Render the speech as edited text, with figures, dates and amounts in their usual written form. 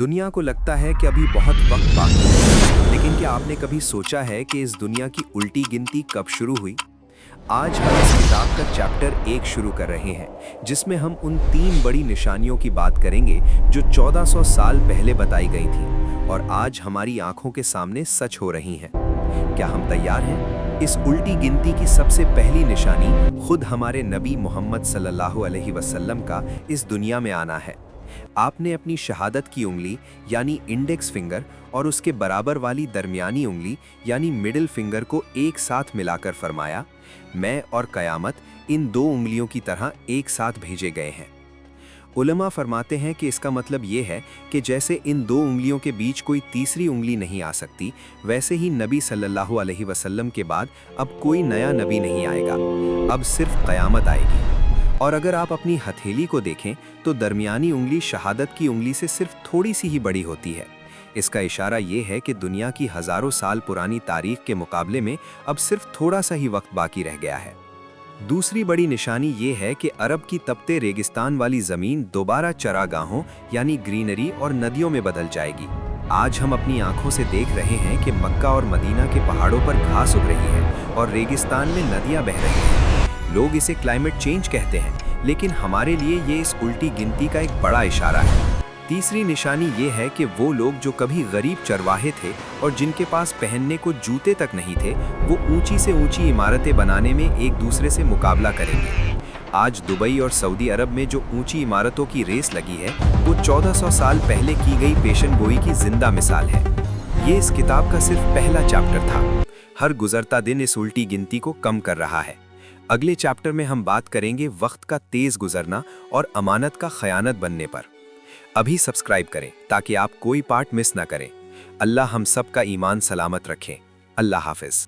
दुनिया को लगता है कि अभी बहुत वक्त बाकी है, लेकिन क्या आपने कभी सोचा है कि इस दुनिया की उल्टी गिनती कब शुरू हुई? आज हम इस किताब का चैप्टर 1 शुरू कर रहे हैं, जिसमें हम उन 3 बड़ी निशानियों की बात करेंगे जो 1400 साल पहले बताई गई थीं और आज हमारी आंखों के सामने सच हो रही हैं। क्या हम तैयार हैं? इस उल्टी गिनती की सबसे पहली निशानी खुद हमारे नबी मोहम्मद सल्लल्लाहु अलैहि वसल्लम का इस दुनिया में आना है। आपने अपनी शहादत की उंगली यानी इंडेक्स फिंगर और उसके बराबर वाली दरमियानी उंगली यानी मिडिल फिंगर को एक साथ मिलाकर फरमाया, मैं और कयामत इन 2 उंगलियों की तरह एक साथ भेजे गए हैं। उलमा फरमाते हैं कि इसका मतलब ये है कि जैसे इन 2 उंगलियों के बीच कोई तीसरी उंगली नहीं आ सकती, वैसे ही नबी सल्लल्लाहु अलैहि वसल्लम के बाद अब कोई नया नबी नहीं आएगा, अब सिर्फ कयामत आएगी। और अगर आप अपनी हथेली को देखें तो दरमियानी उंगली शहादत की उंगली से सिर्फ थोड़ी सी ही बड़ी होती है। इसका इशारा ये है कि दुनिया की हजारों साल पुरानी तारीख के मुकाबले में अब सिर्फ थोड़ा सा ही वक्त बाकी रह गया है। दूसरी बड़ी निशानी ये है कि अरब की तपते रेगिस्तान वाली ज़मीन दोबारा चरागाहों यानी ग्रीनरी और नदियों में बदल जाएगी। आज हम अपनी आंखों से देख रहे हैं कि मक्का और मदीना के पहाड़ों पर घास उग रही है और रेगिस्तान में नदियां बह रही हैं। लोग इसे क्लाइमेट चेंज कहते हैं, लेकिन हमारे लिए ये इस उल्टी गिनती का एक बड़ा इशारा है। तीसरी निशानी ये है कि वो लोग जो कभी गरीब चरवाहे थे और जिनके पास पहनने को जूते तक नहीं थे, वो ऊंची से ऊंची इमारतें बनाने में एक दूसरे से मुकाबला करेंगे। आज दुबई और सऊदी अरब में जो ऊंची इमारतों की रेस लगी है, वो 1400 साल पहले की गई पेशन गोई की जिंदा मिसाल है। ये इस किताब का सिर्फ पहला चैप्टर था। हर गुजरता दिन इस उल्टी गिनती को कम कर रहा है। अगले चैप्टर में हम बात करेंगे वक्त का तेज गुजरना और अमानत का खयानत बनने पर। अभी सब्सक्राइब करें ताकि आप कोई पार्ट मिस ना करें। अल्लाह हम सब का ईमान सलामत रखें। अल्लाह हाफिज।